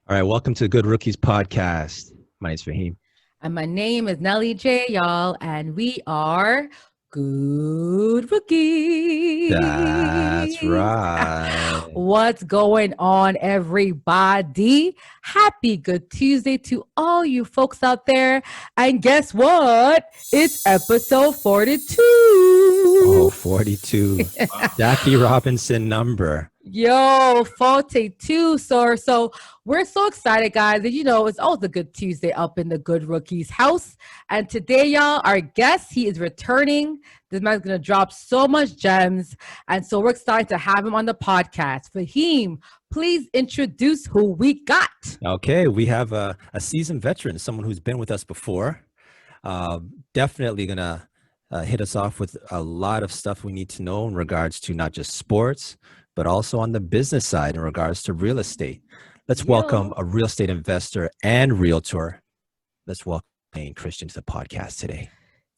All right, welcome to the Good Rookies podcast. My name's Fahim. And my name is Nellie J, y'all, and we are Good Rookies. That's right. What's going on, everybody? Happy Good Tuesday to all you folks out there. And guess what? It's episode 42. Oh, 42. Jackie Robinson number. Yo, 42, sir. So we're so excited, guys. And it's always a good Tuesday up in the Good Rookies house. And today, y'all, our guest, he is returning. This man's going to drop so much gems. And so we're excited to have him on the podcast. Fahim, please introduce who we got. Okay, we have a seasoned veteran, someone who's been with us before. Definitely going to hit us off with a lot of stuff we need to know in regards to not just sports, but also on the business side in regards to real estate. Let's welcome a real estate investor and realtor. Let's welcome Christian to the podcast today.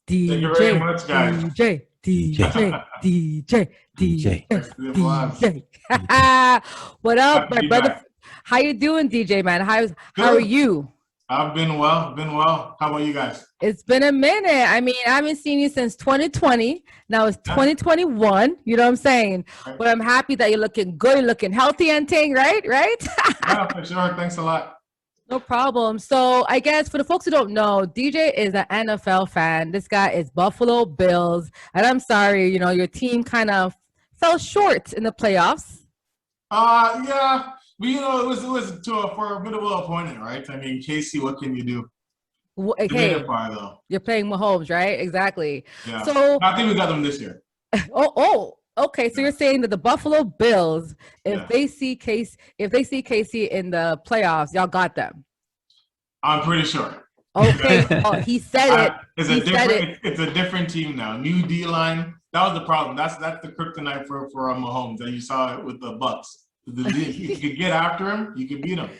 Thank you very much, guys. DJ. What up, my brother? How you doing, DJ, man? How are you? I've been well. How about you guys? It's been a minute. I mean, I haven't seen you since 2020. Now it's 2021. You know what I'm saying? Right. But I'm happy that you're looking good, you're looking healthy and ting, right? Yeah, for sure. Thanks a lot. No problem. So I guess for the folks who don't know, DJ is an NFL fan. This guy is Buffalo Bills. And I'm sorry, your team kind of fell short in the playoffs. Yeah. But it was to a formidable opponent, right? I mean, Casey, what can you do? Okay, you're playing Mahomes, right? Exactly. Yeah. So I think we got them this year. Okay. So you're saying that the Buffalo Bills, if they see Casey in the playoffs, y'all got them. I'm pretty sure. Okay. He said it. It's a different team now. New D line. That was the problem. That's the kryptonite for Mahomes. And you saw it with the Bucks. You could get after him, you could beat him.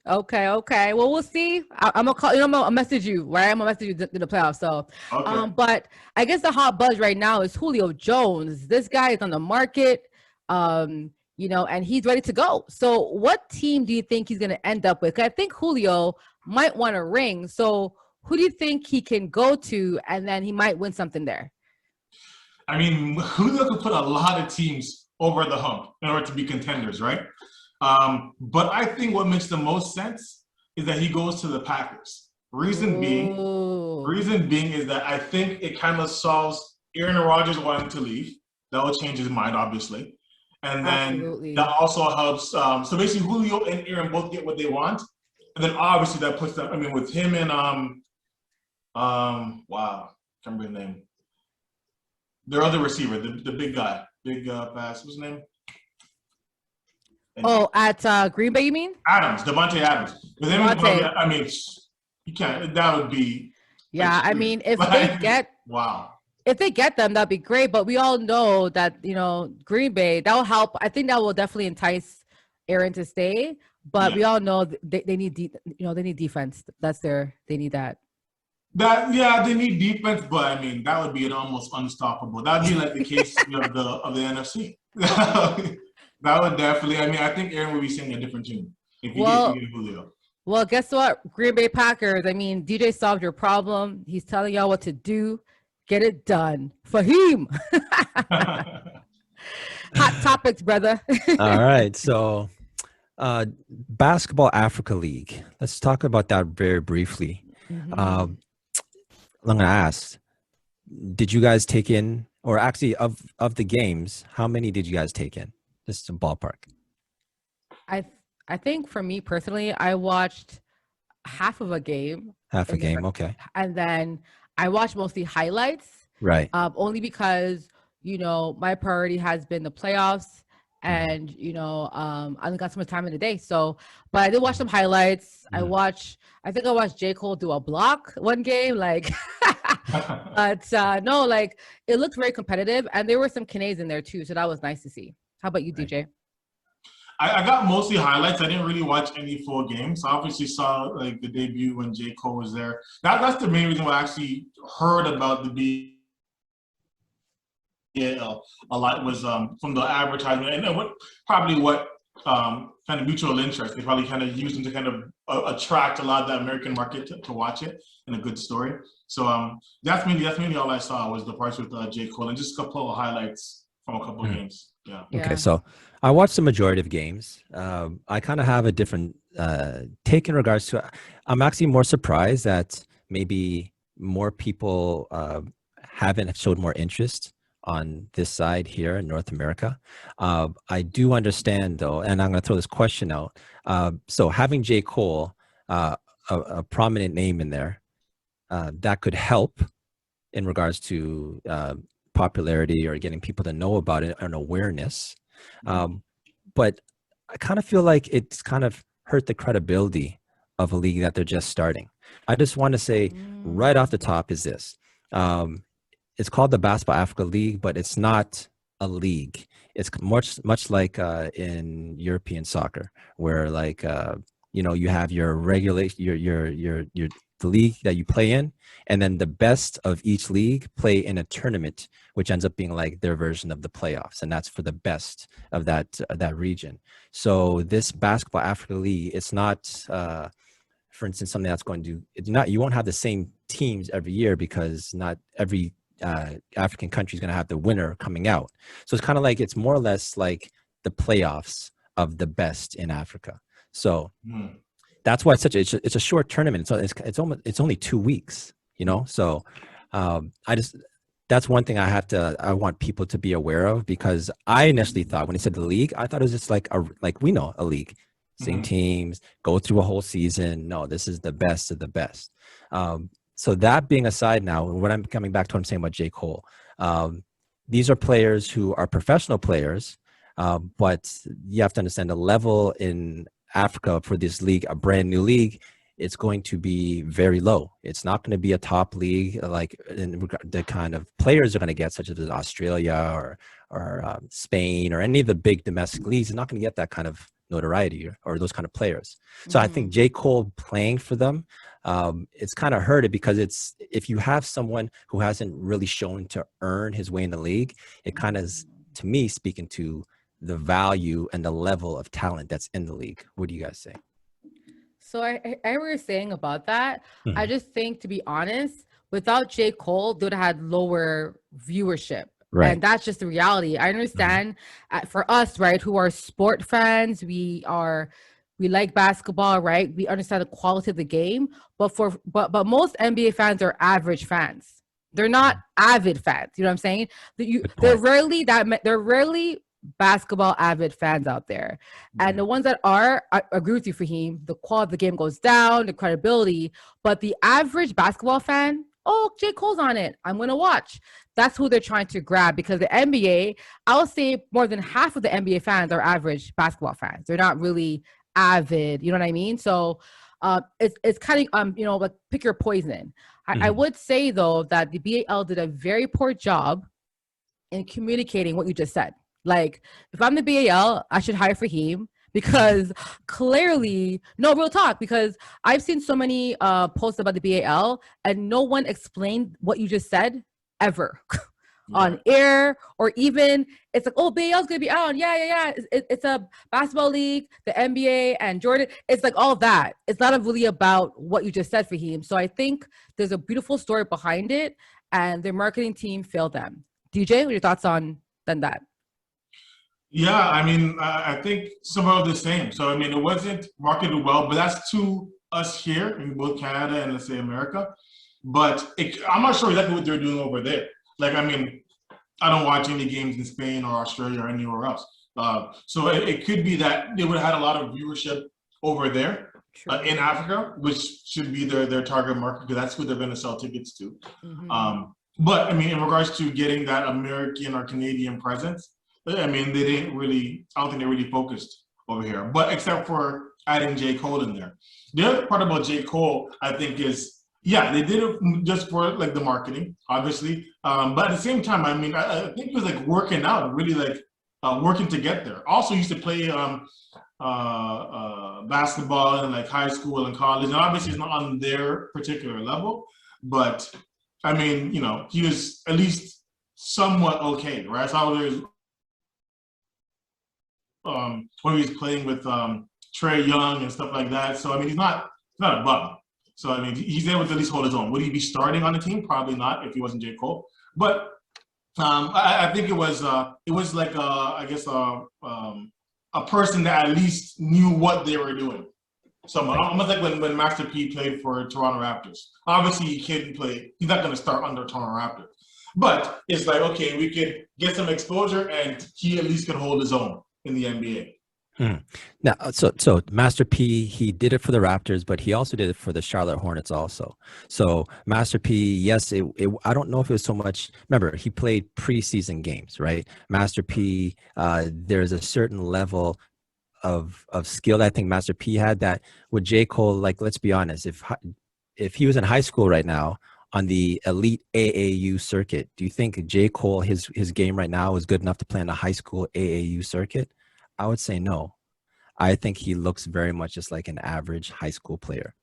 Okay. Well, we'll see. I'm gonna call. I'm gonna message you. Right, I'm gonna message you in the playoffs. So, okay. But I guess the hot buzz right now is Julio Jones. This guy is on the market, and he's ready to go. So, what team do you think he's gonna end up with? 'Cause I think Julio might want a ring. So, who do you think he can go to, and then he might win something there? I mean, Julio could put a lot of teams over the hump in order to be contenders, right? But I think what makes the most sense is that he goes to the Packers. Reason being is that I think it kind of solves Aaron Rodgers wanting to leave. That will change his mind, obviously. And then that also helps. So basically, Julio and Aaron both get what they want. And then obviously that puts them, with him and, can't remember his name. Their other receiver, the big guy, pass, what's his name? At Green Bay, you mean? Devontae Adams. With him, you can't. That would be. Yeah, extreme. if they get if they get them, that'd be great. But we all know that Green Bay, that will help. I think that will definitely entice Aaron to stay. But we all know they need they need defense. They need that. They need defense, but that would be an almost unstoppable. That'd be like the case of the NFC. That would definitely. I think Aaron would be seeing a different tune if you get Julio. Well, guess what? Green Bay Packers. DJ solved your problem. He's telling y'all what to do. Get it done. Fahim. Hot topics, brother. All right. So, Basketball Africa League. Let's talk about that very briefly. Mm-hmm. I'm going to ask, did you guys take in, or actually of the games, how many did you guys take in? Just a ballpark. I think for me personally, I watched half of a game. Okay. And then I watched mostly highlights. Right. Only because, my priority has been the playoffs and, I only got so much time in the day. So, but I did watch some highlights. I think I watched J. Cole do a block one game, but it looked very competitive and there were some Canadians in there too. So that was nice to see. How about you, DJ? I got mostly highlights. I didn't really watch any full games. I obviously saw the debut when J. Cole was there. That's the main reason why I actually heard about the BAL a lot was from the advertisement and what kind of mutual interest. They probably kind of used him to kind of attract a lot of the American market to watch it, and a good story. So that's mainly all I saw was the parts with J. Cole and just a couple of highlights from a couple of games. Yeah. Okay, so I watched the majority of games. I kind of have a different take in regards to. I'm actually more surprised that maybe more people haven't showed more interest on this side here in North America. I do understand though, and I'm going to throw this question out. So having J. Cole, a prominent name in there, that could help in regards to popularity or getting people to know about it and awareness. But I kind of feel like it's kind of hurt the credibility of a league that they're just starting. I just want to say right off the top is this. It's called the Basketball Africa League, but it's not a league. It's much like in European soccer, where like you have your regulation, your the league that you play in, and then the best of each league play in a tournament, which ends up being like their version of the playoffs, and that's for the best of that region. So this Basketball Africa League, it's not, for instance, something that's going to you won't have the same teams every year because not every African country is going to have the winner coming out. So it's kind of like it's more or less like the playoffs of the best in Africa. So that's why it's a short tournament. So it's only 2 weeks, So that's one thing I want people to be aware of, because I initially thought when he said the league, I thought it was just like we know a league, same teams, go through a whole season. No, this is the best of the best. So that being aside now, when I'm coming back to what I'm saying about J. Cole, these are players who are professional players, but you have to understand the level in Africa for this league, a brand new league, it's going to be very low. It's not going to be a top league like in the kind of players they're going to get, such as Australia or Spain or any of the big domestic leagues. They're not going to get that kind of notoriety or those kind of players. So I think J. Cole playing for them, it's kind of hurt it, because it's, if you have someone who hasn't really shown to earn his way in the league, it kind of is, to me, speaking to the value and the level of talent that's in the league. What do you guys say? So I were saying about that. I just think, to be honest, without J. Cole, they would have had lower viewership. Right. And that's just the reality. I understand for us, right, who are sport fans, we like basketball, right? We understand the quality of the game, but most NBA fans are average fans. They're not avid fans. You know what I'm saying? They're rarely basketball avid fans out there. And the ones that are, I agree with you, Fahim, the quality of the game goes down, the credibility, but the average basketball fan, oh, J. Cole's on it, I'm going to watch. That's who they're trying to grab, because the NBA, I'll say more than half of the NBA fans are average basketball fans. They're not really avid, you know what I mean? So it's kind of, like pick your poison. I would say, though, that the BAL did a very poor job in communicating what you just said. Like, if I'm the BAL, I should hire Fahim, because clearly, no, real talk, because I've seen so many posts about the BAL and no one explained what you just said ever on air, or even it's like, oh, BAL's gonna be out. Yeah. It's a basketball league, the NBA and Jordan. It's like all of that. It's not really about what you just said, Fahim. So I think there's a beautiful story behind it, and their marketing team failed them. DJ, what are your thoughts on that? Yeah, I mean, I think some of the same. So, I mean, it wasn't marketed well, but that's to us here in both Canada and, let's say, America. But I'm not sure exactly what they're doing over there. Like, I mean, I don't watch any games in Spain or Australia or anywhere else. So it could be that they would have had a lot of viewership over there in Africa, which should be their target market, because that's who they're going to sell tickets to. But, I mean, in regards to getting that American or Canadian presence, I mean, I don't think they really focused over here, but except for adding J. Cole in there. The other part about J. Cole, I think, is, they did it just for like the marketing, obviously. But at the same time, I mean, I think it was like working out, really like working to get there. Also used to play basketball in like high school and college. And obviously it's not on their particular level, but I mean, he was at least somewhat okay, right? So there's when he was playing with Trey Young and stuff like that. So I mean, he's not a bum. So I mean, he's able to at least hold his own. Would he be starting on the team? Probably not if he wasn't J. Cole. But I think it was like I guess a person that at least knew what they were doing. So almost like when Master P played for Toronto Raptors. Obviously, he couldn't play. He's not going to start under Toronto Raptors. But it's like, okay, we could get some exposure, and he at least can hold his own in the NBA. Now, so Master P, he did it for the Raptors, but he also did it for the Charlotte Hornets also. So Master P, yes, I don't know if it was so much. Remember, he played preseason games, right? Master P, there's a certain level of skill that I think Master P had that with J. Cole, like, let's be honest, if he was in high school right now on the elite AAU circuit, do you think J. Cole, his game right now is good enough to play on the high school AAU circuit? I would say no. I think he looks very much just like an average high school player.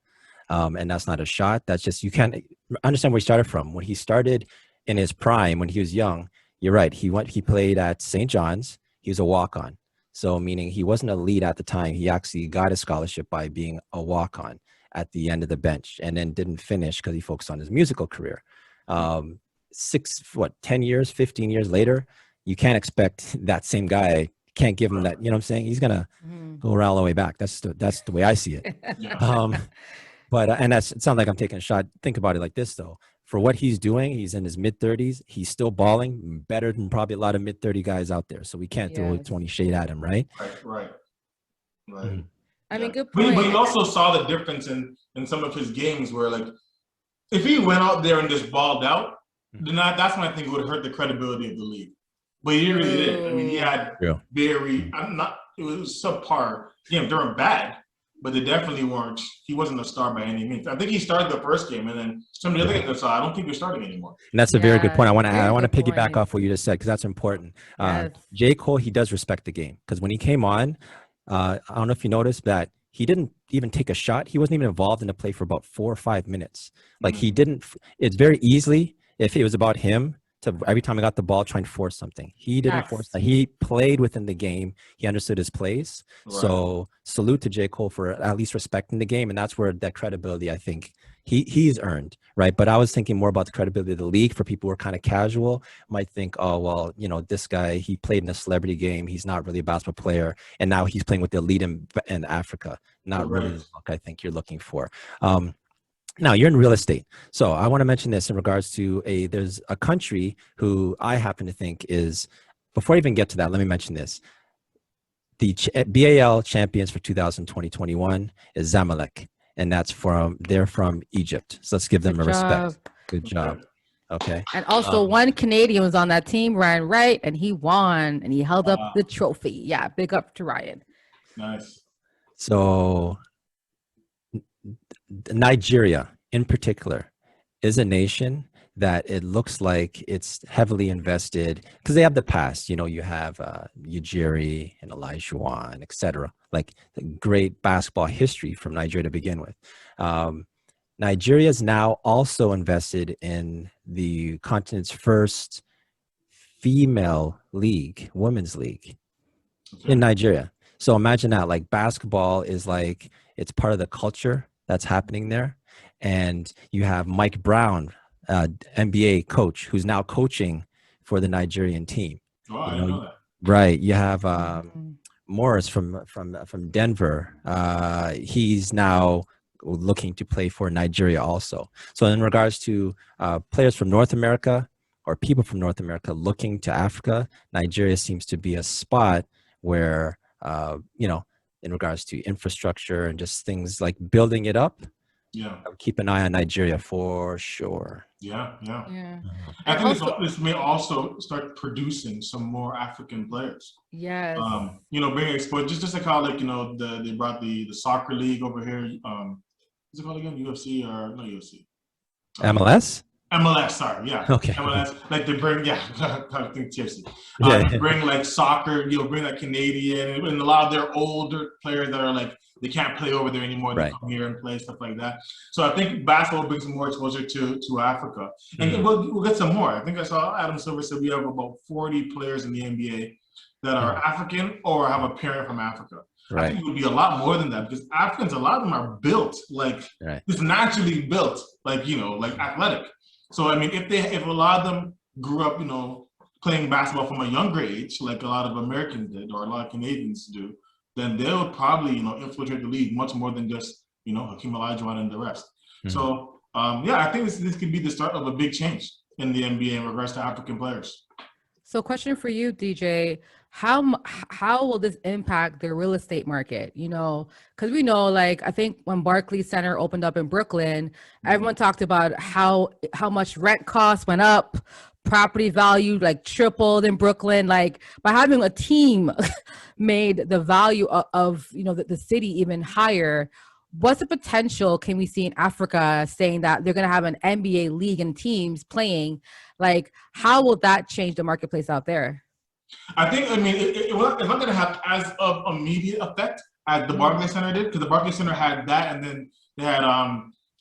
And that's not a shot. That's just, you can't understand where he started from. When he started in his prime, when he was young, you're right. He played at St. John's. He was a walk-on. So meaning he wasn't a lead at the time. He actually got a scholarship by being a walk-on at the end of the bench, and then didn't finish because he focused on his musical career. 10 years, 15 years later, you can't expect that same guy, can't give him that, you know what I'm saying? He's going to go around all the way back. That's the way I see it. And it sounds like I'm taking a shot. Think about it like this, though. For what he's doing, he's in his mid-30s. He's still balling better than probably a lot of mid-30 guys out there. So we can't throw 20 shade at him, right? Right. Mm-hmm. I mean, good point. But you also saw the difference in some of his games where, like, if he went out there and just balled out, then that's when I think it would hurt the credibility of the league. But he really did. I mean, he had it was subpar. Again, they weren't bad, but they definitely weren't. He wasn't a star by any means. I think he started the first game, and then some of the other games I don't think they're starting anymore. And that's a very good point. I want to piggyback off what you just said, because that's important. Yes. J. Cole, he does respect the game, because when he came on, I don't know if you noticed that he didn't even take a shot. He wasn't even involved in the play for about 4 or 5 minutes. Like he didn't. It's very easily, if it was about him, to every time I got the ball, try and force something. He didn't force that. He played within the game. He understood his place. Right. So salute to J. Cole for at least respecting the game. And that's where that credibility, I think, he's earned, right? But I was thinking more about the credibility of the league. For people who are kind of casual, might think, oh, well, you know, this guy, he played in a celebrity game. He's not really a basketball player. And now he's playing with the elite in Africa. Not really the look I think you're looking for. Now, you're in real estate. So I want to mention this in regards to there's a country who I happen to think is, before I even get to that, let me mention this. The BAL champions for 2020-21 is Zamalek, and they're from Egypt. So let's give them a respect. Good job. Okay. And also one Canadian was on that team, Ryan Wright, and he won, and he held up the trophy. Yeah, big up to Ryan. Nice. So Nigeria, in particular, is a nation that it looks like it's heavily invested, because they have the past. You know, you have Ujiri and Olajuwon, etc. Like the great basketball history from Nigeria to begin with. Nigeria is now also invested in the continent's first female league, women's league in Nigeria. So imagine that, like basketball is like, it's part of the culture that's happening there. And you have Mike Brown, NBA coach, who's now coaching for the Nigerian team. Oh, I didn't know that. Right. You have Morris from Denver. He's now looking to play for Nigeria also. So in regards to players from North America or people from North America looking to Africa, Nigeria seems to be a spot where, you know, in regards to infrastructure and just things like building it up. Yeah, I would keep an eye on Nigeria for sure. Yeah. I think this may also start producing some more African players. Yes. You know, bringing exposure, just like how, like, you know, they brought the soccer league over here. What's it called again? UFC or no UFC? MLS? MLS, sorry, yeah. Okay. MLS, like they bring, I think TFC. Yeah. Bring like soccer, you know, bring like Canadian and a lot of their older players that are like they can't play over there anymore. They Right. come here and play, stuff like that. So I think basketball brings more exposure to Africa. And we'll get some more. I think I saw Adam Silver said we have about 40 players in the NBA that are African or have a parent from Africa. Right. I think it would be a lot more than that because Africans, a lot of them are built like just naturally built, like, you know, like athletic. So I mean, if a lot of them grew up, you know, playing basketball from a younger age, like a lot of Americans did or a lot of Canadians do, then they would probably, you know, infiltrate the league much more than just, you know, Hakeem Olajuwon and the rest. So I think this could be the start of a big change in the NBA in regards to African players. So question for you, DJ, how will this impact the real estate market? You know, because we know, like, I think when Barclays Center opened up in Brooklyn, everyone talked about how much rent costs went up, property value like tripled in Brooklyn. Like, by having a team made the value of you know, the city even higher. What's the potential can we see in Africa saying that they're going to have an NBA league and teams playing? Like, how will that change the marketplace out there? I think, I mean, it's not going to have as of immediate effect as the Barclays Center did, because the Barclays Center had that, and then they had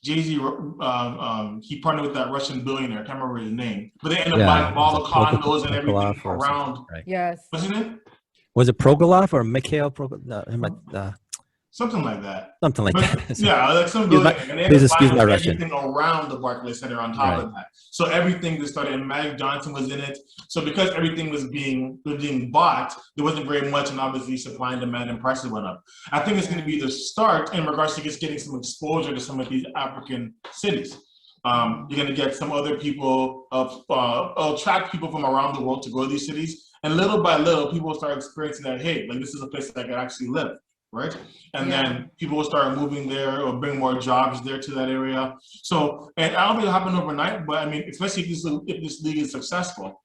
Jay-Z, he partnered with that Russian billionaire, I can't remember his name, but they ended up buying all the condos and everything around. Right. Yes. What's his name? Was it Progolov or Mikhail Progolov? Something like that. Something like that. Yeah, like some billionaire. And they please ended up excuse my buying Russian. everything around the Barclays Center on top of that. So everything just started, and Magic Johnson was in it. So because everything was being bought, there wasn't very much, and obviously supply and demand and prices went up. I think it's going to be the start in regards to just getting some exposure to some of these African cities. You're going to get some other people, attract people from around the world to go to these cities. And little by little, people will start experiencing that, hey, like this is a place that I can actually live. Right. And then people will start moving there or bring more jobs there to that area. So, and I don't think it'll happen overnight, but I mean, especially if this league is successful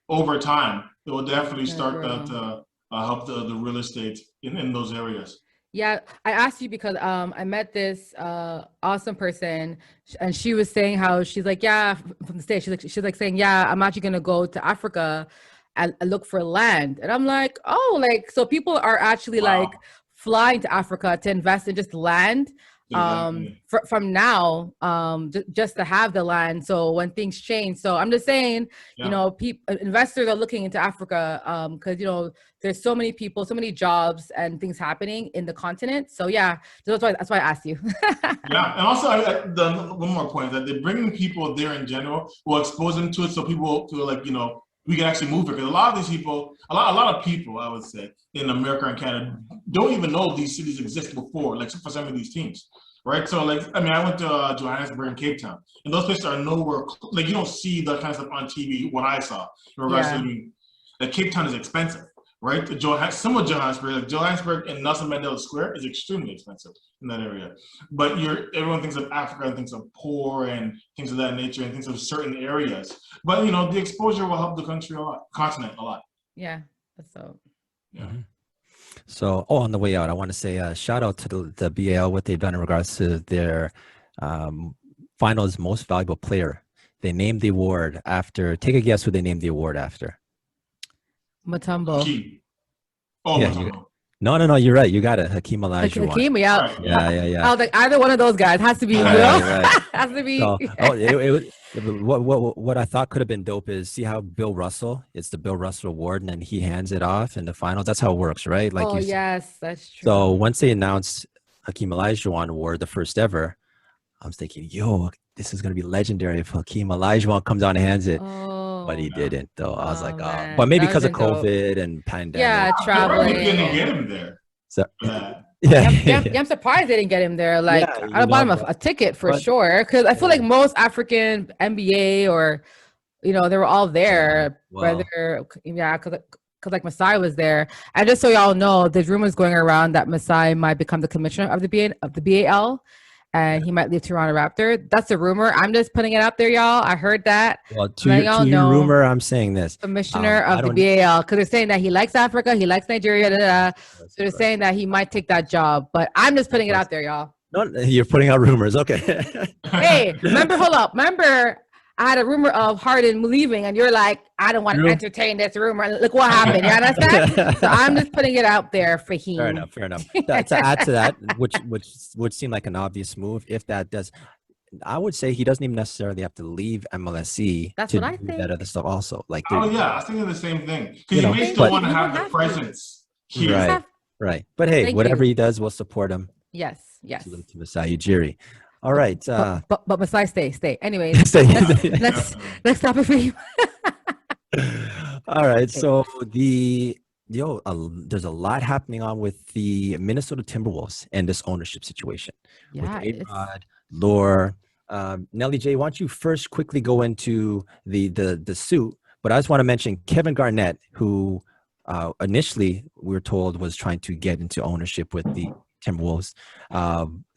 over time, it will definitely start to help the real estate in those areas. Yeah, I asked you because I met this awesome person, and she was saying how she's like, yeah, from the States. She's like saying, yeah, I'm actually gonna go to Africa and look for land. And I'm like, oh, like, so people are actually like flying to Africa to invest in just land from now, just to have the land. So when things change, so I'm just saying, you know, investors are looking into Africa because, you know, there's so many people, so many jobs and things happening in the continent. So yeah, that's why I asked you. Yeah, and also one more point that they're bringing people there in general will expose them to it, so people feel like, you know, we can actually move it, because a lot of these people, a lot of people, I would say, in America and Canada don't even know these cities exist before, like for some of these teams, right? So, like, I mean, I went to Johannesburg and Cape Town, and those places are nowhere, like, you don't see that kind of stuff on TV, what I saw. In regards to, I mean, like, Cape Town is expensive, right? Some of Johannesburg, like Johannesburg and Nelson Mandela Square is extremely expensive in that area. But everyone thinks of Africa and thinks of poor and things of that nature and thinks of certain areas. But, you know, the exposure will help the continent a lot. Yeah, that's so. Yeah. So, on the way out, I want to say shout out to the BAL, what they've done in regards to their finals most valuable player. They named the award after, take a guess who they named the award after. Mutombo. Mutombo. No, you're right. You got it. Hakeem Olajuwon. Hakeem, yeah. Yeah. I was like, either one of those guys has to be, has to be. So, what I thought could have been dope is see how Bill Russell, it's the Bill Russell Award, and then he hands it off in the finals. That's how it works, right? Like yes, that's true. So once they announced Hakeem Olajuwon Award, the first ever, I was thinking, yo, this is going to be legendary if Hakeem Olajuwon comes out and hands it. But he didn't, though. I was like, oh. But maybe because of COVID and pandemic. Yeah, traveling. They didn't get him there. So, I'm surprised they didn't get him there. Like, I'd buy him a ticket for sure. Because I feel like most African NBA or, you know, they were all there. Whether, because like Masai was there. And just so y'all know, there's rumors going around that Masai might become the commissioner of the BAL. And he might leave Toronto Raptor. That's a rumor. I'm just putting it out there, y'all. I heard that. Well, to your rumor, I'm saying this. Commissioner of the BAL, because they're saying that he likes Africa, he likes Nigeria, So they're saying that he might take that job. But I'm just putting it out there, y'all. No, you're putting out rumors. Okay. Hey, hold up. Remember, I had a rumor of Harden leaving, and you're like, I don't want to True. entertain this rumor. Look what happened. You understand? So I'm just putting it out there for him. Fair enough. Fair enough. To add to that, which would seem like an obvious move, if that does, I would say he doesn't even necessarily have to leave MLSE That's to what I do think. that other stuff also. Like, Oh yeah, I was thinking the same thing. Because You you know, may still but- want to You have don't the have to. presence here. right, right. But hey, Thank whatever you. he does, we'll support him. Yes, yes. Salute to Masai Ujiri. All right. But Masai, stay. Anyways, Stay. next topic for you. All right. So there's a lot happening on with the Minnesota Timberwolves and this ownership situation Yeah, with A-Rod, Lore. Nelly J, why don't you first quickly go into the suit? But I just want to mention Kevin Garnett, who initially we were told was trying to get into ownership with the Timberwolves,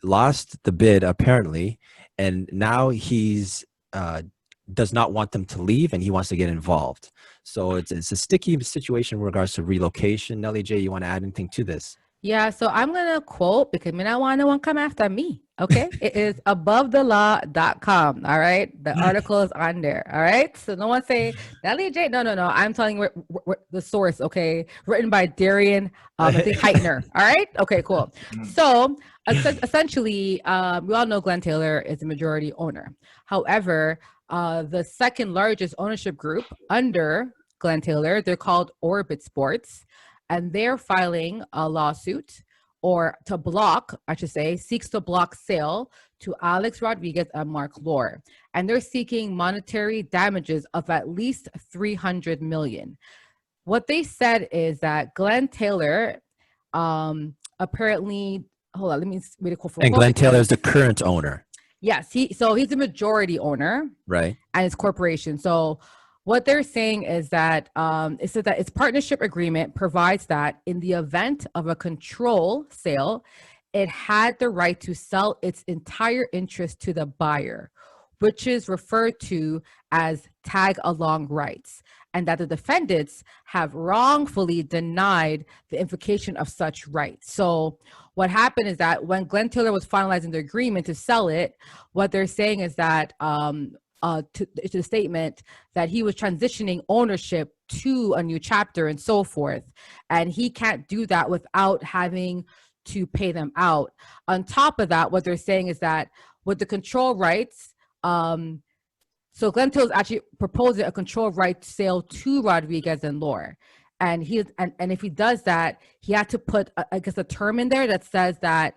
lost the bid apparently, and now he's does not want them to leave, and he wants to get involved. So it's a sticky situation in regards to relocation. Nelly J, you want to add anything to this? Yeah, so I'm going to quote because I don't want no one come after me. Okay. It is abovethelaw.com. All right. The article is on there. All right. So no one say, Nelly J. No. I'm telling you the source. Okay. Written by Darren, I think Heitner. All right. Okay, cool. So essentially, we all know Glen Taylor is the majority owner. However, the second largest ownership group under Glen Taylor, they're called Orbit Sports. And they're filing a lawsuit seeks to block sale to Alex Rodriguez and Mark Lore. And they're seeking monetary damages of at least $300 million. What they said is that Glen Taylor apparently, hold on, let me read a quote from. And Glen Taylor is the current owner. Yes, he's a majority owner. Right. And his corporation. So what they're saying is that it says that its partnership agreement provides that in the event of a control sale, it had the right to sell its entire interest to the buyer, which is referred to as tag-along rights, and that the defendants have wrongfully denied the invocation of such rights. So what happened is that when Glen Taylor was finalizing the agreement to sell it, what they're saying is that to the statement that he was transitioning ownership to a new chapter and so forth. And he can't do that without having to pay them out. On top of that, what they're saying is that with the control rights, so Glen Taylor is actually proposing a control right sale to Rodriguez and Lore. And if he does that, he had to put, I guess, a term in there that says that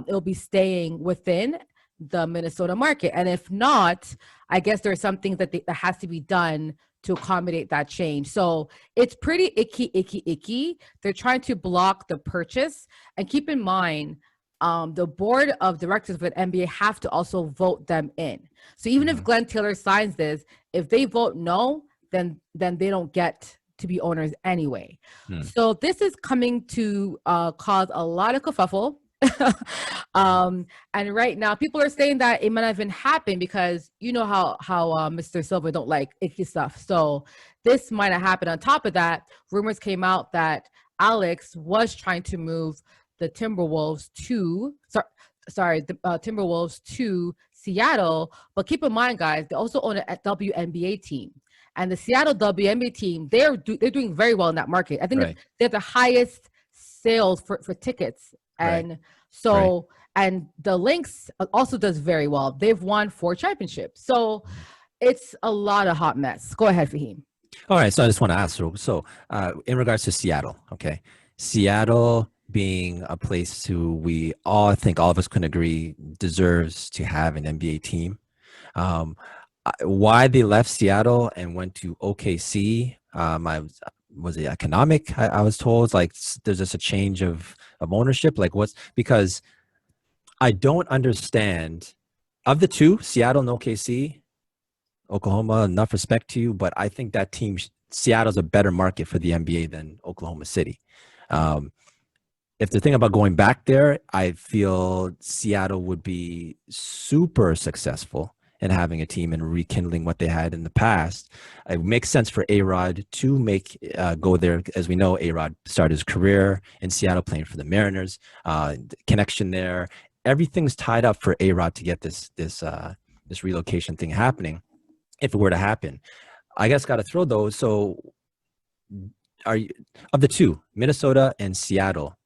it'll be staying within the Minnesota market. And if not, I guess there's something that has to be done to accommodate that change. So it's pretty icky. They're trying to block the purchase. And keep in mind, the board of directors of an NBA have to also vote them in. So even if Glen Taylor signs this, if they vote no, then they don't get to be owners anyway. So this is coming to cause a lot of kerfuffle. And right now people are saying that it might not even happen because you know how Mr. Silver don't like icky stuff. So this might not happen. On top of that, rumors came out that Alex was trying to move the Timberwolves to Timberwolves to Seattle. But keep in mind, guys, they also own a WNBA team. And the Seattle WNBA team, they're doing very well in that market. I think they're the highest sales for tickets. And and the Lynx also does very well. They've won 4 championships. So it's a lot of hot mess. Go ahead, Fahim. All right. So I just want to ask, so in regards to Seattle, okay, Seattle being a place I think all of us can agree deserves to have an NBA team. Why they left Seattle and went to OKC, was it economic? I was told, like, there's just a change of ownership. Like, because I don't understand, of the two, Seattle and OKC, Oklahoma, enough respect to you, but I think that team, Seattle's a better market for the NBA than Oklahoma City. If they're thinking about going back there, I feel Seattle would be super successful in having a team and rekindling what they had in the past. It makes sense for A-Rod to go there. As we know, A-Rod started his career in Seattle playing for the Mariners. Connection there. Everything's tied up for A-Rod to get this relocation thing happening. if it were to happen. I guess got to throw those. So are you, of the two, Minnesota and Seattle,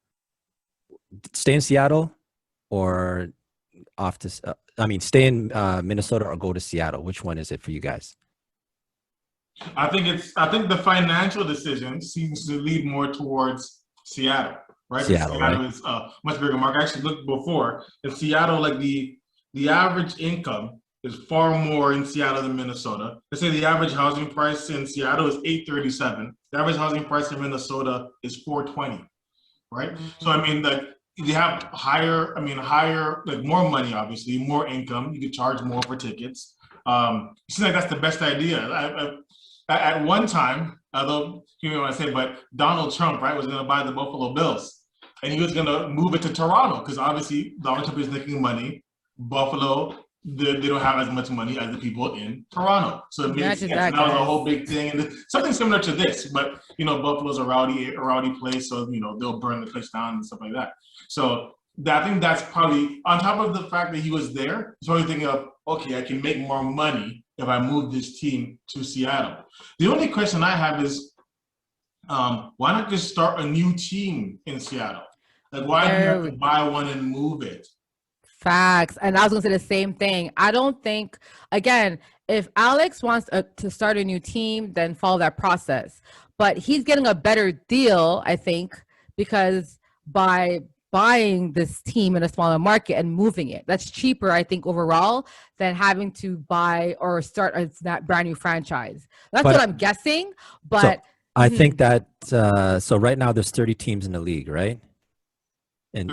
stay in Seattle or off to, stay in Minnesota or go to Seattle? Which one is it for you guys? I think the financial decision seems to lead more towards Seattle, right? Seattle, Seattle right? is a much bigger market. I actually looked before in Seattle, like the average income is far more in Seattle than Minnesota. They say the average housing price in Seattle is $837. The average housing price in Minnesota is $420, right? Mm-hmm. So I mean, like they have higher, like more money, obviously, more income. You could charge more for tickets. It seems like that's the best idea. At one time, although you know what I say, but Donald Trump, right, was going to buy the Buffalo Bills, and he was going to move it to Toronto because obviously Donald Trump is making money. Buffalo, they don't have as much money as the people in Toronto, so it makes sense. That was a whole big thing, and something similar to this. But you know, Buffalo's a rowdy place, so you know they'll burn the place down and stuff like that. So I think that's probably on top of the fact that he was there. He's probably thinking of, okay, I can make more money if I move this team to Seattle. The only question I have is, why not just start a new team in Seattle? Like, why do you have to buy one and move it? Facts. And I was going to say the same thing. I don't think, again, if Alex wants to start a new team, then follow that process. But he's getting a better deal, I think, because by buying this team in a smaller market and moving it, that's cheaper, I think, overall than having to buy or start a brand new franchise. That's what I'm guessing. But so I think that so right now there's 30 teams in the league, right? And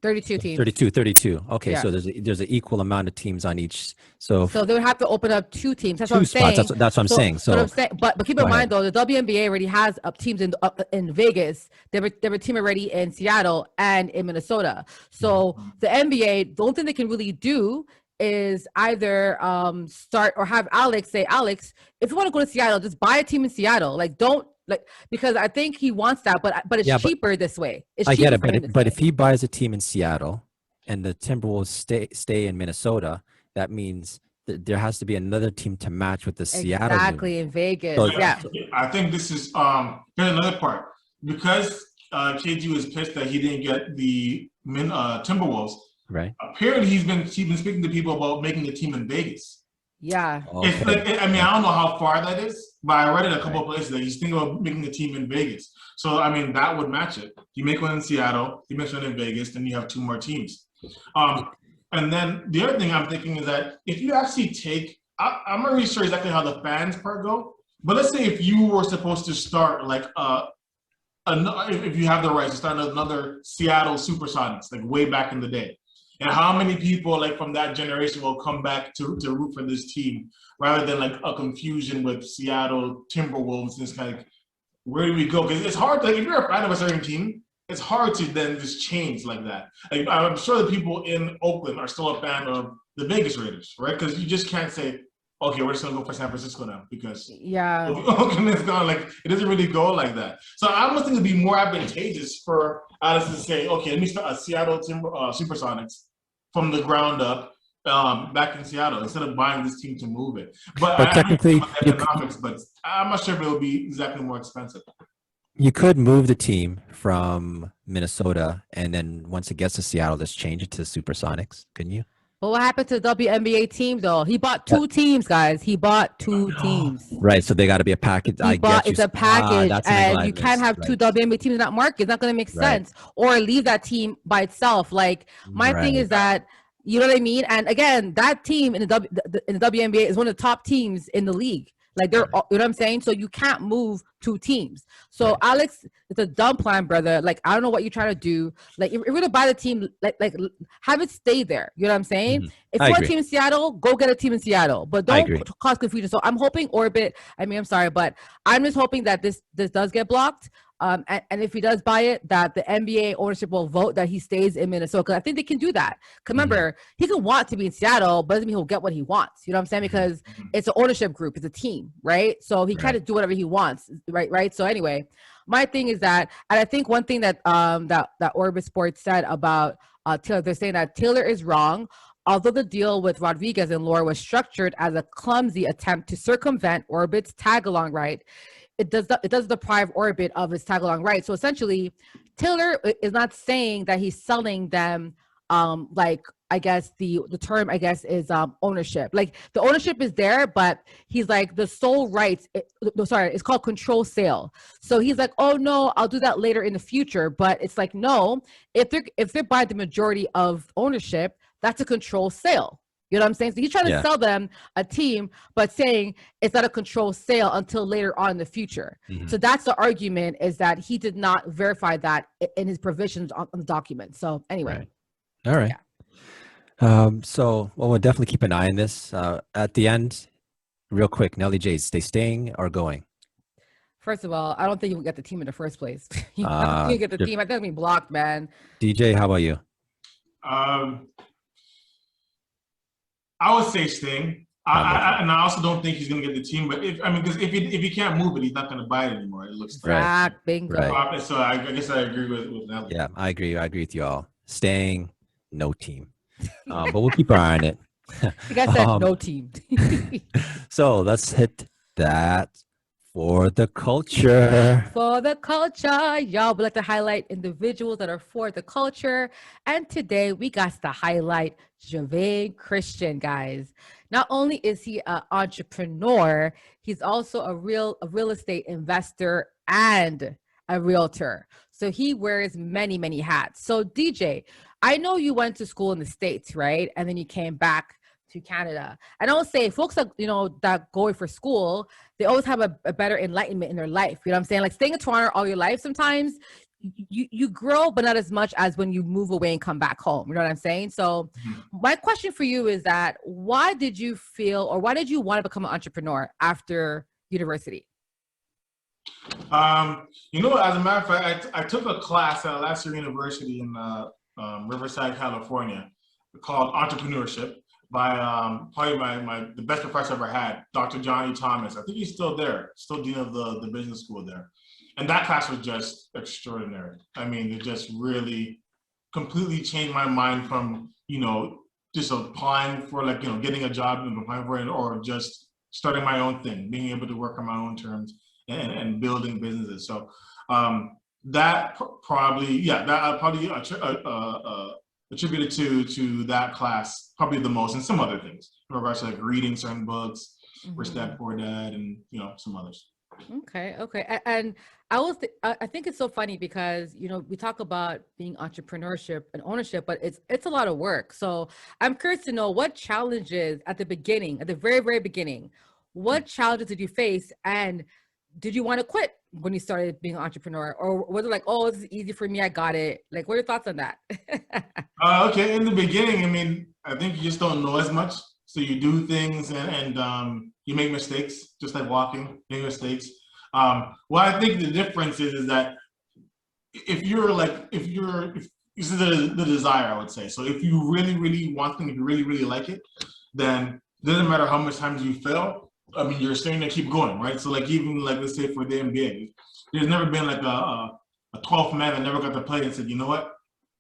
32 teams. 32. Okay, yeah. So there's an equal amount of teams on each. So they would have to open up two teams. That's what I'm saying. That's what I'm saying. So but keep in mind though, the WNBA already has teams in Vegas. They have a team already in Seattle and in Minnesota. So the NBA, the only thing they can really do is either start or have Alex say, Alex, if you want to go to Seattle, just buy a team in Seattle. Like don't. Like, because I think he wants that, but it's cheaper this way. It's I get it, but if he buys a team in Seattle and the Timberwolves stay in Minnesota, that means that there has to be another team to match with the Seattle. Exactly, in Vegas. So, yeah. I think this is here's another part. Because KG was pissed that he didn't get the Timberwolves. Right. Apparently he's been speaking to people about making a team in Vegas. Yeah. Okay. It's like, I don't know how far that is, but I read it a couple of places that he's thinking about making a team in Vegas. So, that would match it. You make one in Seattle, you make one in Vegas, then you have two more teams. And then the other thing I'm thinking is that if you actually take, I'm not really sure exactly how the fans part go, but let's say if you were supposed to start like, if you have the rights to start another Seattle Supersonics, like way back in the day. And how many people like from that generation will come back to root for this team rather than like a confusion with Seattle Timberwolves? It's like, where do we go? Because it's hard. Like if you're a fan of a certain team, it's hard to then just change like that. Like I'm sure the people in Oakland are still a fan of the Vegas Raiders, right? Because you just can't say, okay, we're just gonna go for San Francisco now because Oakland is gone. Like it doesn't really go like that. So I almost think it'd be more advantageous for Alice to say, okay, let me start a Seattle Supersonics from the ground up back in Seattle instead of buying this team to move it. But technically, economics, but I'm not sure if it will be exactly more expensive. You could move the team from Minnesota, and then once it gets to Seattle, just change it to Supersonics, couldn't you? But what happened to the WNBA team, though? He bought two teams, guys. He bought two teams. Right, so they got to be a package. It's a package, and you can't have two WNBA teams in that market. It's not going to make sense. Or leave that team by itself. Like, my thing is that, you know what I mean? And again, that team in the WNBA is one of the top teams in the league. Like, they're, you know what I'm saying? So you can't move two teams. So Alex, it's a dumb plan, brother. Like, I don't know what you're trying to do. Like, if you're going to buy the team, like have it stay there. You know what I'm saying? Mm-hmm. If you want a team in Seattle, go get a team in Seattle. But don't cause confusion. So I'm hoping I'm sorry, but I'm just hoping that this does get blocked. And if he does buy it, that the NBA ownership will vote that he stays in Minnesota. Because I think they can do that. Because remember, he can want to be in Seattle, but doesn't mean he'll get what he wants. You know what I'm saying? Because it's an ownership group. It's a team, right? So he can't do whatever he wants, right? So anyway, my thing is that, and I think one thing that that Orbit Sports said about Taylor, they're saying that Taylor is wrong although the deal with Rodriguez and Laura was structured as a clumsy attempt to circumvent Orbit's tag-along right, it does deprive Orbit of its tag-along right. So essentially, Taylor is not saying that he's selling them like, I guess the term, I guess, is ownership. Like the ownership is there, but he's like the sole rights. It's called control sale. So he's like, oh no, I'll do that later in the future. But it's like, no, if they're buying the majority of ownership, that's a control sale. You know what I'm saying? So he's trying to sell them a team, but saying it's not a control sale until later on in the future. Mm-hmm. So that's the argument, is that he did not verify that in his provisions on the document. So anyway. Right. All right. Yeah. So we'll definitely keep an eye on this. At the end, real quick, Nelly J's, they staying or going? First of all, I don't think you would get the team in the first place. You get the team. I think I'll be blocked, man. DJ, how about you? I would say staying. And I also don't think he's going to get the team. But because if he can't move it, he's not going to buy it anymore. It looks right. Bingo. Right. So I guess I agree with Nelly. Yeah, I agree. I agree with you all. Staying, no team. But we'll keep our eye on it. You guys said no team. So let's hit that for the culture. For the culture. Y'all, we like to highlight individuals that are for the culture. And today we got to highlight Jermaine Christian, guys. Not only is he an entrepreneur, he's also a real estate investor and a realtor. So he wears many, many hats. So DJ, I know you went to school in the States, right? And then you came back to Canada. And I will say, folks that, that go for school, they always have a better enlightenment in their life. You know what I'm saying? Like staying in Toronto all your life, sometimes you grow, but not as much as when you move away and come back home. You know what I'm saying? So my question for you is that why did you want to become an entrepreneur after university? As a matter of fact, I took a class at Lassiter University in Riverside, California, called Entrepreneurship by probably the best professor I ever had, Dr. Johnny Thomas. I think he's still there, still dean of the business school there. And that class was just extraordinary. I mean, it just really completely changed my mind from, just applying for getting a job and applying for it, or just starting my own thing, being able to work on my own terms and building businesses. So that probably attributed to that class probably the most, and some other things in regards to like reading certain books, Rich Dad Poor Dad, and some others. Okay. And I think it's so funny because we talk about being entrepreneurship and ownership, but it's a lot of work. So I'm curious to know what challenges at the very, very beginning, what challenges did you face, and did you want to quit when you started being an entrepreneur, or was it like, oh, this is easy for me, I got it? Like, what are your thoughts on that? Okay, in the beginning, I think you just don't know as much. So you do things and you make mistakes, just like walking, make mistakes. Well, I think the difference is that if this is the desire, I would say. So if you really, really want something, if you really, really like it, then it doesn't matter how much times you fail. I mean, you're starting to keep going, right? So even let's say for the NBA, there's never been like a 12th man that never got to play and said, you know what?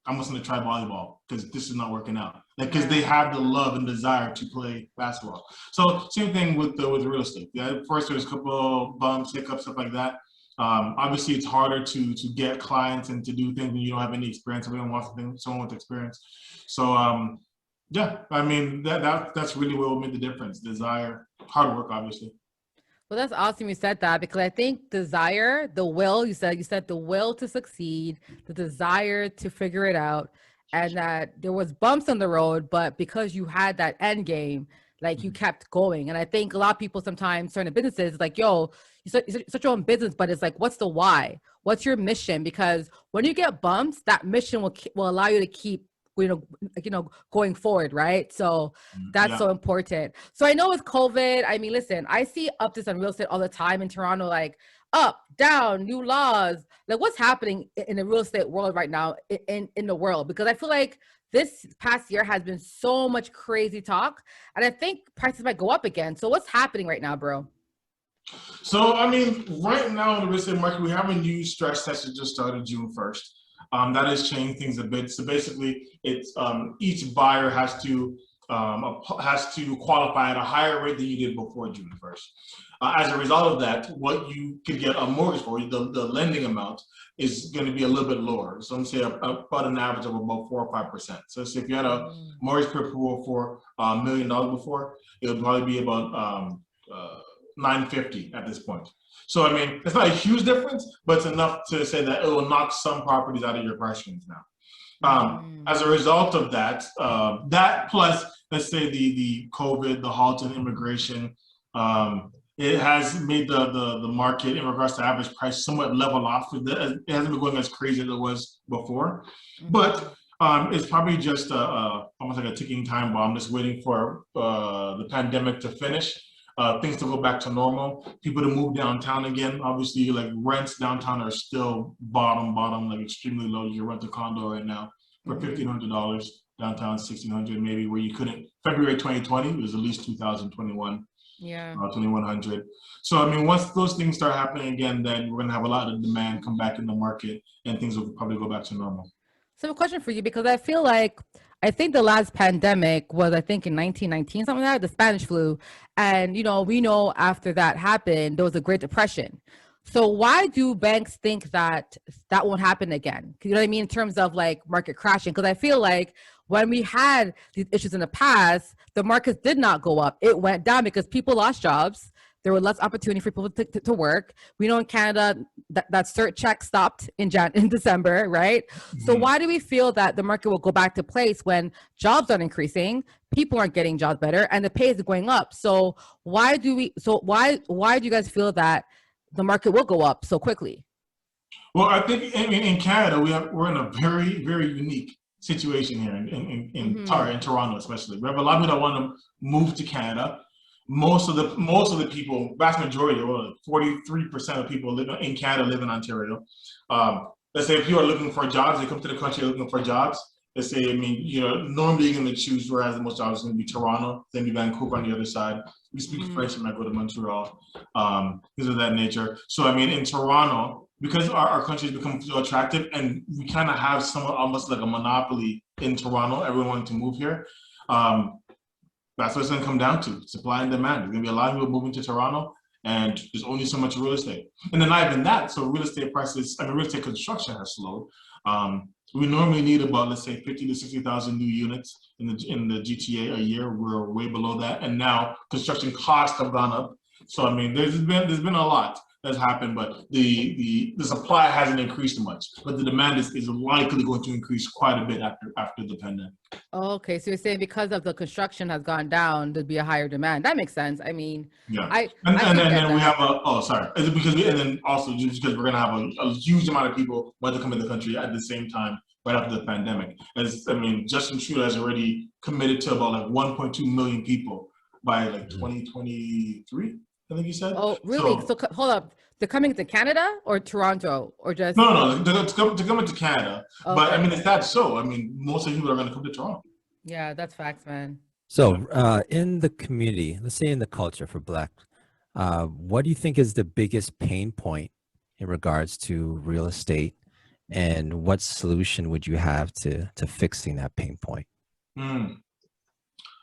I'm just going to try volleyball because this is not working out. Because they have the love and desire to play basketball. So same thing with real estate. Yeah, first there's a couple bumps, hiccups, stuff like that. Obviously, it's harder to get clients and to do things when you don't have any experience. Everyone wants someone with experience. So that's really what will make the difference. Desire, hard work, obviously. Well, that's awesome you said that, because I think desire, the will, you said the will to succeed, the desire to figure it out, and that there was bumps on the road, but because you had that end game, like you kept going. And I think a lot of people sometimes turn to businesses like, yo, you start your own business, but it's like, what's the why? What's your mission? Because when you get bumps, that mission will allow you to keep going forward, right? So that's so important. So I know with COVID, I mean, listen, I see updates on real estate all the time in Toronto, like up, down, new laws, like what's happening in the real estate world right now in the world? Because I feel like this past year has been so much crazy talk, and I think prices might go up again. So what's happening right now, bro? So, I mean, right now in the real estate market, we have a new stress test that just started June 1st. That has changed things a bit. So basically, it's each buyer has to has to qualify at a higher rate than you did before June 1st. As a result of that, what you could get a mortgage for, the lending amount, is going to be a little bit lower. So I'm say about an average of about 4 or 5%. So if you had a mortgage approval for $1 million before, it would probably be about $950 at this point. So I mean, it's not a huge difference, but it's enough to say that it will knock some properties out of your price range now. As a result of that, that plus, let's say the COVID, the halt in immigration, it has made the market in regards to average price somewhat level off. It hasn't been going as crazy as it was before, but it's probably just almost like a ticking time bomb, just waiting for the pandemic to finish, things to go back to normal, people to move downtown again. Obviously, like rents downtown are still bottom, like extremely low. You can rent a condo right now for $1,500 downtown, $1,600 maybe, where you couldn't. February 2020 it was at least 2021. Yeah. 2,100. So I mean, once those things start happening again, then we're gonna have a lot of demand come back in the market, and things will probably go back to normal. So a question for you, because I feel like, I think the last pandemic was, I think in 1919, something like that, the Spanish flu. And, you know, we know after that happened, there was a Great Depression. So why do banks think that that won't happen again? You know what I mean? In terms of like market crashing, because I feel like when we had these issues in the past, the markets did not go up. It went down because people lost jobs. There were less opportunity for people to work. We know in Canada that cert check stopped in December, right? So why do we feel that the market will go back to place when jobs aren't increasing, people aren't getting jobs better, and the pay is going up? So why do you guys feel that the market will go up so quickly? Well, I think in Canada we're in a very, very unique situation here in Toronto, especially. We have a lot of people that want to move to Canada. Most of the people, vast majority, 43% of people live in Canada live in Ontario. Let's say if you are looking for jobs, they come to the country looking for jobs. Let's say, I mean, you know, normally you're going to choose where has the most jobs. It's going to be Toronto, then be Vancouver on the other side. We speak French when I go to Montreal, things of that nature. So I mean, in Toronto, because our country has become so attractive, and we kind of have somewhat almost like a monopoly in Toronto, everyone wanting to move here. That's what it's going to come down to: supply and demand. There's going to be a lot of people moving to Toronto, and there's only so much real estate. And then not even that. So real estate prices, I mean, real estate construction has slowed. We normally need about, let's say, 50 to 60,000 new units in the GTA a year. We're way below that, and now construction costs have gone up. So I mean, there's been a lot that's happened, but the supply hasn't increased much. But the demand is likely going to increase quite a bit after the pandemic. Okay, so you're saying because of the construction has gone down, there'd be a higher demand. That makes sense. I mean, yeah. And then we have is it because and then also just because we're gonna have a huge amount of people want to come in the country at the same time right after the pandemic. I mean, Justin Trudeau has already committed to about like 1.2 million people by like 2023. I think he said. Oh, really? So hold up. They're coming to Canada or Toronto or just? No. They're coming to Canada. Okay. But I mean, it's that so. I mean, most of the people are going to come to Toronto. Yeah, that's facts, man. So in the community, let's say in the culture for Black, what do you think is the biggest pain point in regards to real estate, and what solution would you have to fixing that pain point?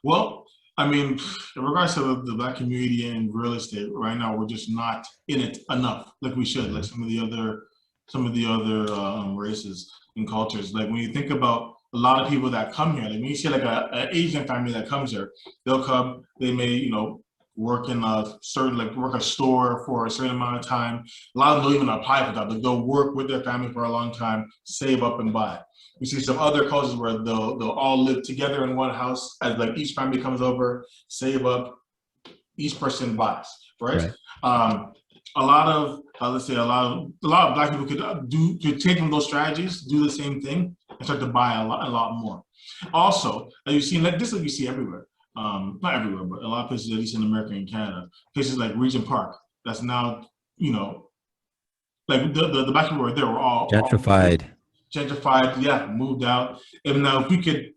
Well, I mean, in regards to the Black community and real estate, right now we're just not in it enough, like we should, like some of the other races and cultures. Like when you think about a lot of people that come here, like when you see like an Asian family that comes here, they'll come, they may, work in a certain, work a store for a certain amount of time. A lot of them don't even apply for that. Like they'll work with their family for a long time, save up and buy. We see some other cultures where they'll all live together in one house, as like each family comes over, save up, each person buys, right? A lot of Black people could take from those strategies, do the same thing, and start to buy a lot more. Also, as you've seen, like this, like you see everywhere. Not everywhere, but a lot of places, at least in America and Canada, places like Regent Park, that's now, like the Black people there were all gentrified, yeah, moved out. And now if we could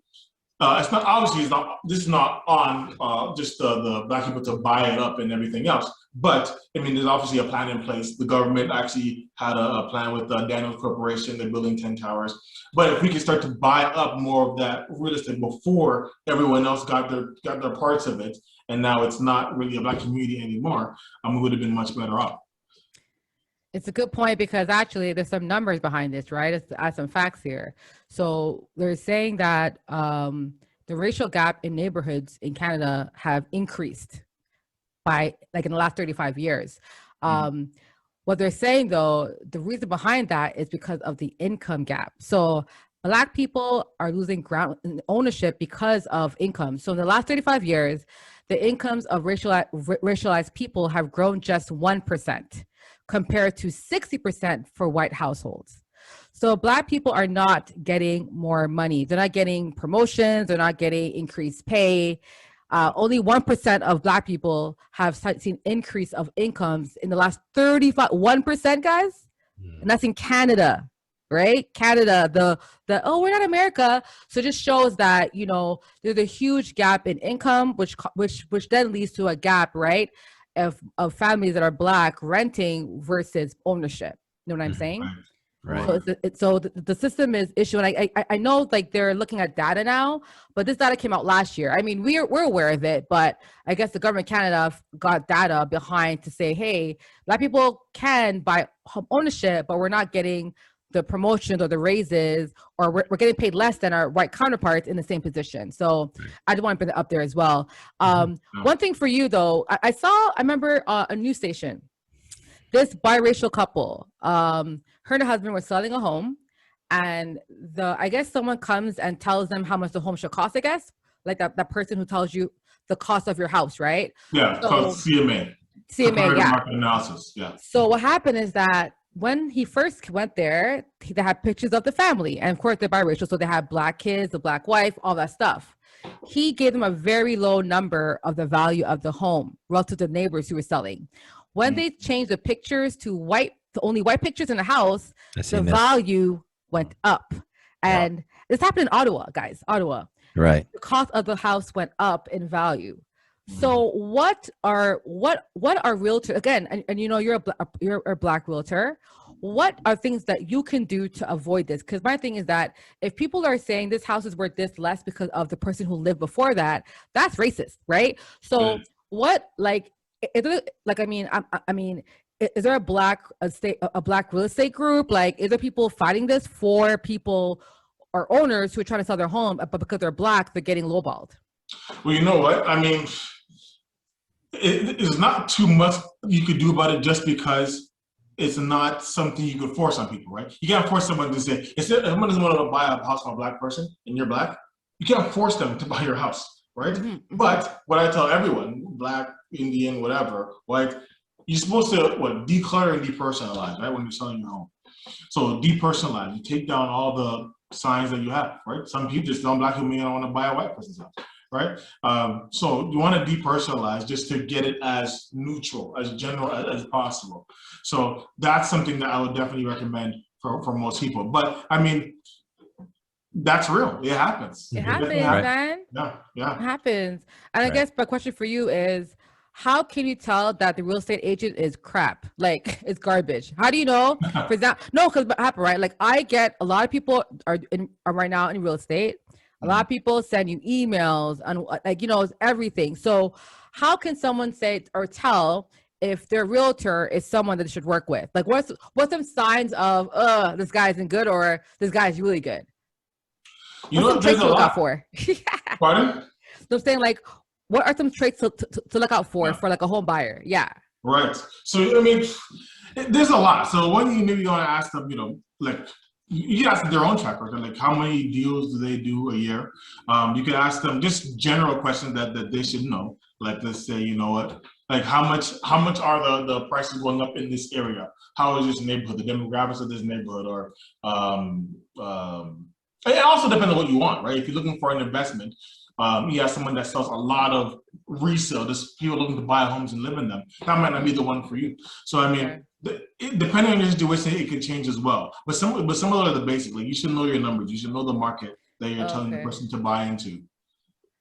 It's not obviously. It's not. This is not on just the black people to buy it up and everything else. But I mean, there's obviously a plan in place. The government actually had a plan with Daniels Corporation. They're building 10 towers. But if we can start to buy up more of that real estate before everyone else got their parts of it, and now it's not really a black community anymore, we would have been much better off. It's a good point because actually there's some numbers behind this, right? It's add some facts here. So they're saying that the racial gap in neighborhoods in Canada have increased by like in the last 35 years. What they're saying though, the reason behind that is because of the income gap. So Black people are losing ground in ownership because of income. So in the last 35 years, the incomes of racialized people have grown just 1%. Compared to 60% for white households. So Black people are not getting more money. They're not getting promotions. They're not getting increased pay. Only 1% of Black people have seen increase of incomes in the last 1%, guys? And that's in Canada, right? Canada, oh, we're not America. So it just shows that, you know, there's a huge gap in income, which then leads to a gap, right? Of families that are Black renting versus ownership. You know what I'm saying? Right. So the system is issuing. I know like they're looking at data now, but this data came out last year. I mean, we're aware of it, but I guess the government of Canada got data behind to say, hey, Black people can buy home ownership, but we're not getting the promotions or the raises, or we're getting paid less than our white counterparts in the same position. So I just want to bring it up there as well. One thing for you though, I remember a news station, this biracial couple, her and her husband were selling a home, and I guess someone comes and tells them how much the home should cost, I guess, like that person who tells you the cost of your house, right? Yeah, so, called CMA. CMA, yeah. Market analysis, yeah. So what happened is that when he first went there, they had pictures of the family. And of course, they're biracial. So they had Black kids, the Black wife, all that stuff. He gave them a very low number of the value of the home relative to the neighbors who were selling. When they changed the pictures to only white pictures in the house, the value went up. And this happened in Ottawa, guys, Ottawa. Right. The cost of the house went up in value. So what are realtors, again, and you know, you're a Black realtor, what are things that you can do to avoid this? Because my thing is that if people are saying this house is worth this less because of the person who lived before that, that's racist, right? So what, like, is there a Black real estate group? Like, is there people fighting this for people or owners who are trying to sell their home, but because they're Black, they're getting lowballed? Well, you know what? I mean, it's not too much you could do about it just because it's not something you could force on people, right? You can't force someone to say, if someone doesn't want to buy a house from a Black person and you're Black, you can't force them to buy your house, right? Mm-hmm. But what I tell everyone, Black, Indian, whatever, like, you're supposed to declutter and depersonalize, right? When you're selling your home. So depersonalize, you take down all the signs that you have, right? Some people, some Black people may not want to buy a white person's house. Right? So you want to depersonalize just to get it as neutral, as general as possible. So that's something that I would definitely recommend for most people. But I mean, that's real. It happens. It happens, man. Yeah. It happens. And I guess my question for you is, how can you tell that the real estate agent is crap? Like, it's garbage. How do you know? For example, no, because what happened, right? Like, I get a lot of people are right now in real estate. A lot of people send you emails and, like, you know, it's everything. So how can someone say or tell if their realtor is someone that they should work with? Like, what's some signs of, this guy isn't good or this guy is really good? You know, traits to look out for? Pardon? So I'm saying, like, what are some traits to look out for like a home buyer? Yeah. Right. So, I mean, there's a lot. So when you maybe want to ask them, you know, like, you can ask them their own track record, like how many deals do they do a year? You can ask them just general questions that they should know. Like, let's say, you know what, like how much are the prices going up in this area? How is this neighborhood, the demographics of this neighborhood? Or it also depends on what you want, right? If you're looking for an investment, you have someone that sells a lot of resale, just people looking to buy homes and live in them. That might not be the one for you. So I mean, depending on your situation, it could change as well. But some of the basics, like, you should know your numbers, you should know the market, that you're telling the Okay. person to buy into.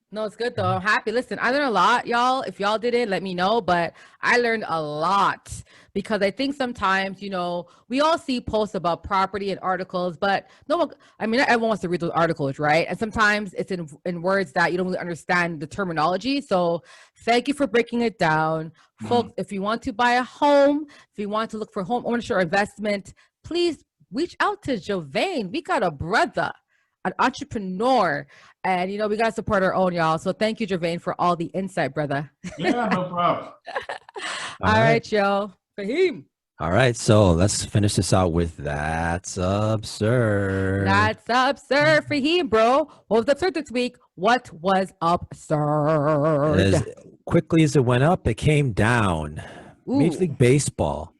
No, it's good though. I'm happy. Listen, I learned a lot, y'all. If y'all did it, let me know. But I learned a lot because I think sometimes, we all see posts about property and articles, but no one, I mean, not everyone wants to read those articles, right? And sometimes it's in words that you don't really understand the terminology. So thank you for breaking it down. Folks, if you want to buy a home, if you want to look for home ownership or investment, please reach out to Jovane. We got a brother, an entrepreneur, and we got to support our own, y'all. So thank you, Jovane, for all the insight, brother. Yeah, no problem. All right, yo. Fahim. All right, so let's finish this out with That's Absurd. That's absurd, Fahim, bro. What was absurd this week? What was absurd? As quickly as it went up, it came down. Major League Baseball,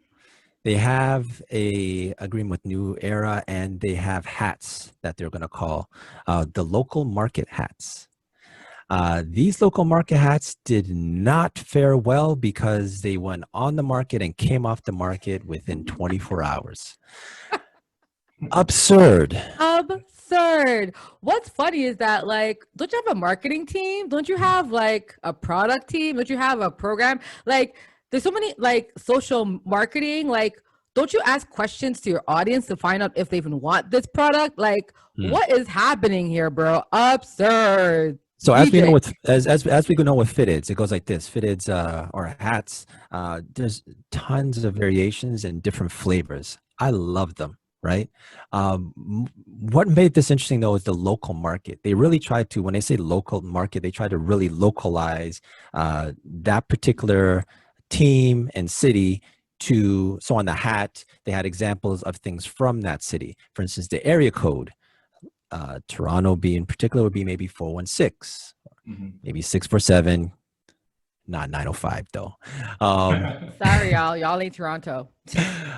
they have a agreement with New Era, and they have hats that they're going to call the local market hats. These local market hats did not fare well because they went on the market and came off the market within 24 hours. Absurd. Absurd. What's funny is that, don't you have a marketing team? Don't you have a product team? Don't you have a program? There's so many social marketing. Don't you ask questions to your audience to find out if they even want this product? What is happening here, bro? Absurd. So as we DJ. know with as we know with fitteds, it goes like this: fitteds or hats. There's tons of variations and different flavors. I love them. Right. What made this interesting though is the local market. They really tried to, when they say local market, they try to really localize that particular team and city so on the hat, they had examples of things from that city. For instance, the area code, Toronto in particular would be maybe 416, maybe 647, not 905 though. Sorry, y'all ain't Toronto.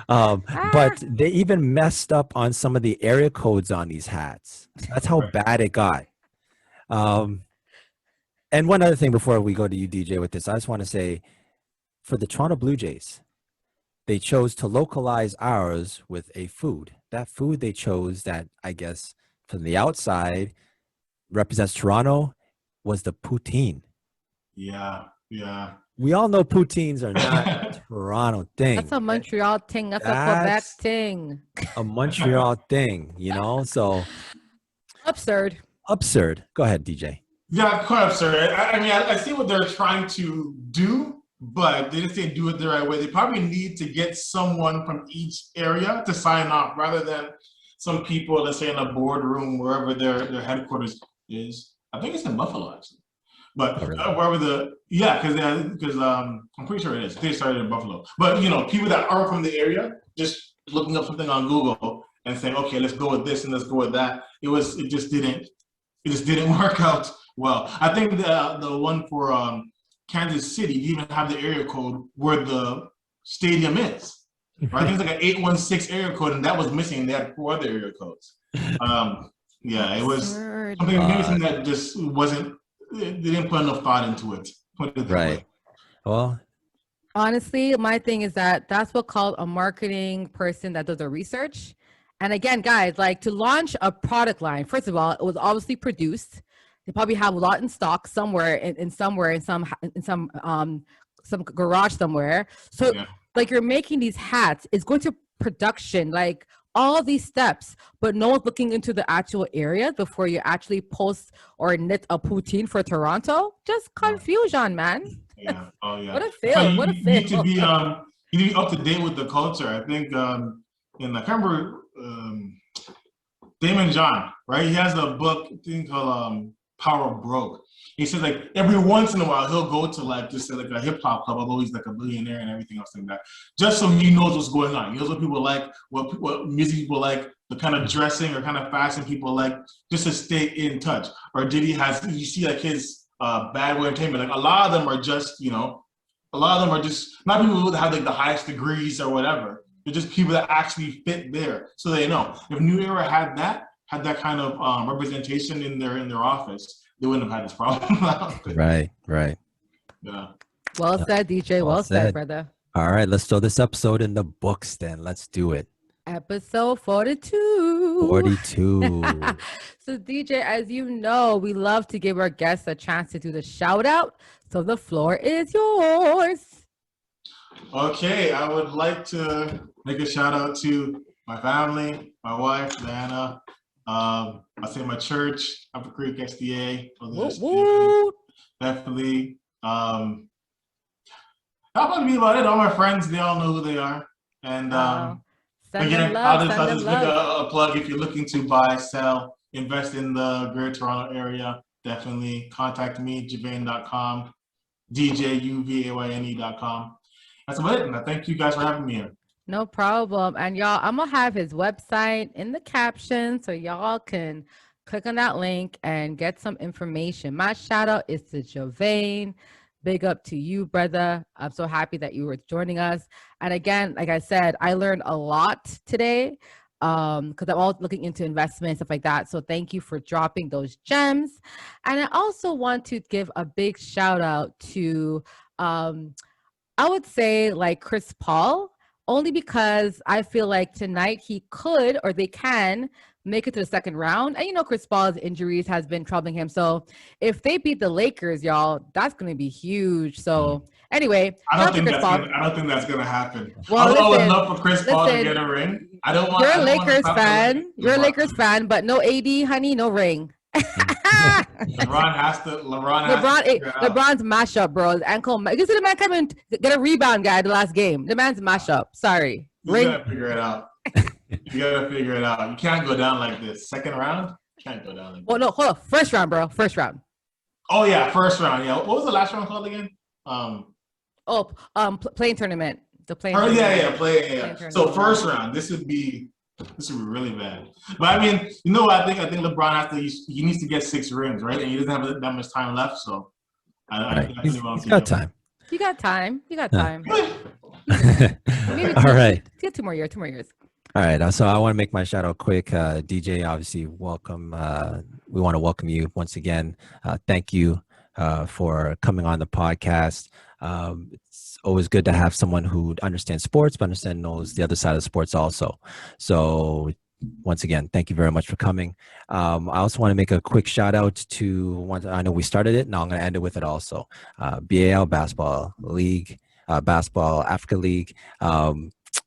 But they even messed up on some of the area codes on these hats. That's how bad it got. And one other thing before we go to you, DJ, with this, I just want to say, for the Toronto Blue Jays, they chose to localize ours with a food. That food they chose that, I guess, from the outside represents Toronto was the poutine. Yeah. We all know poutines are not a Toronto thing. That's a Montreal thing. That's a Quebec thing. A Montreal thing, so. Absurd. Go ahead, DJ. Yeah, quite absurd. I mean, I see what they're trying to do, but they just didn't do it the right way. They probably need to get someone from each area to sign off rather than some people, let's say in a boardroom, wherever their headquarters is. I think it's in Buffalo, actually. But wherever because I'm pretty sure it is. They started in Buffalo. But, people that are from the area, just looking up something on Google and saying, okay, let's go with this and let's go with that. It just didn't work out well. I think the one for Kansas City, you even have the area code where the stadium is. Right? I think it's like an 816 area code, and that was missing. They had 4 other area codes. It was something that just wasn't. They didn't put enough thought into it. Put it that way. Well, honestly, my thing is that's what called a marketing person that does the research. And again, guys, to launch a product line, first of all, it was obviously produced. They probably have a lot in stock somewhere in some garage somewhere. So you're making these hats, it's going to production, all these steps, but no one's looking into the actual area before you actually post or knit a poutine for Toronto. Just confusion, man. Yeah. Oh yeah. What a fail. So you need to be up to date with the culture. I think I can't remember Damon John, right? He has a book thing called Power of Broke. He says every once in a while he'll go to just a hip hop club, although he's a billionaire and everything else like that, just so he knows what's going on. He knows what people like, what music people like, the kind of dressing or kind of fashion people like, just to stay in touch. Or Diddy you see his Bad Boy Entertainment. A lot of them are just not people that have the highest degrees or whatever. They're just people that actually fit there, so they know. If New Era had that kind of representation in their office, they wouldn't have had this problem. Right. Yeah. Well said, DJ. Well said, brother. All right, let's throw this episode in the books then. Let's do it. Episode 42. 42. So, DJ, as you know, we love to give our guests a chance to do the shout out. So, the floor is yours. Okay, I would like to make a shout out to my family, my wife, Diana. I say my church, Upper Creek SDA. Woo. Definitely. How about me about it? All my friends, they all know who they are. And again, I'll just make a plug. If you're looking to buy, sell, invest in the Greater Toronto area, definitely contact me, javain.com, DJUVAYNE.com. That's about it. And I thank you guys for having me here. No problem. And y'all, I'm going to have his website in the caption so y'all can click on that link and get some information. My shout out is to Javain. Big up to you, brother. I'm so happy that you were joining us. And again, like I said, I learned a lot today because I'm all looking into investments, stuff like that. So thank you for dropping those gems. And I also want to give a big shout out to, I would say like Chris Paul, only because I feel like tonight he could, or they can, make it to the second round. And you know, Chris Paul's injuries has been troubling him. So if they beat the Lakers, y'all, that's going to be huge. So anyway, I don't think that's going to happen. Well, I would love for Chris Paul to get a ring. I don't want. You're a Lakers fan. You're a Lakers fan, but no AD, honey, no ring. LeBron's mashup, bro. His ankle. You see the man come and get a rebound guy the last game. The man's mashup. Sorry. You gotta figure it out. You gotta figure it out. You can't go down like this. Second round? You can't go down like this. Oh no, hold on. First round, bro. First round. Oh yeah, first round. Yeah. What was the last round called again? Playing tournament. The playing. Oh yeah, play. So first round. This would be really bad. But I mean, you know what? I think LeBron has to. He needs to get 6 rings, right? And he doesn't have that much time left. So he's got time. You got time. Maybe All right. Get 2 more years. 2 more years. All right. So I want to make my shout out quick. DJ, obviously, welcome. We want to welcome you once again. Thank you for coming on the podcast. It's always good to have someone who understands sports, but knows the other side of sports also. So once again, thank you very much for coming. I also want to make a quick shout out to one. I know we started it. Now I'm going to end it with it also. BAL Basketball League, Basketball Africa League.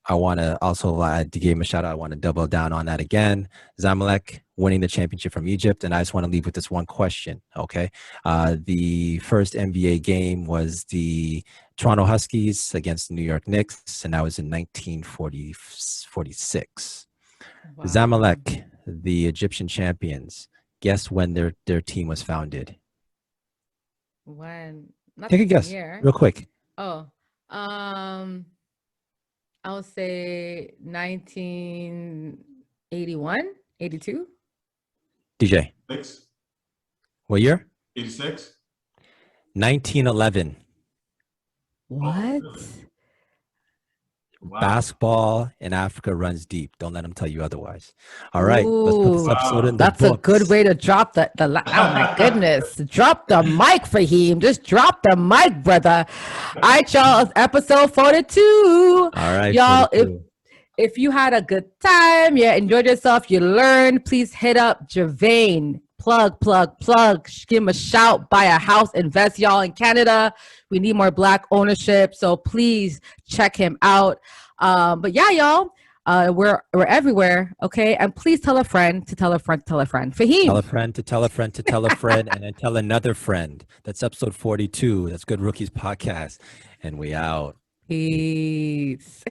I want to also give him a shout out. I want to double down on that again. Zamalek winning the championship from Egypt. And I just want to leave with this one question. Okay. The first NBA game was the Toronto Huskies against the New York Knicks. And that was in 1946. Wow. Zamalek, the Egyptian champions, guess when their team was founded? When? Take a guess real quick. I'll say 1981, 82. DJ. 6. What year? 86. 1911. What? Wow. Basketball in Africa runs deep. Don't let them tell you otherwise. All right. Let's put this episode in the That's books. A good way to drop the oh my goodness. Drop the mic, Fahim. Just drop the mic, brother. All right, y'all. It's episode 42. All right. Y'all, if you had a good time, enjoyed yourself, you learned, please hit up Javain. Plug. Give him a shout. Buy a house. Invest, y'all, in Canada. We need more Black ownership. So please check him out. But yeah, y'all, we're everywhere. Okay. And please tell a friend to tell a friend to tell a friend. Fahim. Tell a friend to tell a friend to tell a friend and then tell another friend. That's episode 42. That's Good Rookies Podcast. And we out. Peace.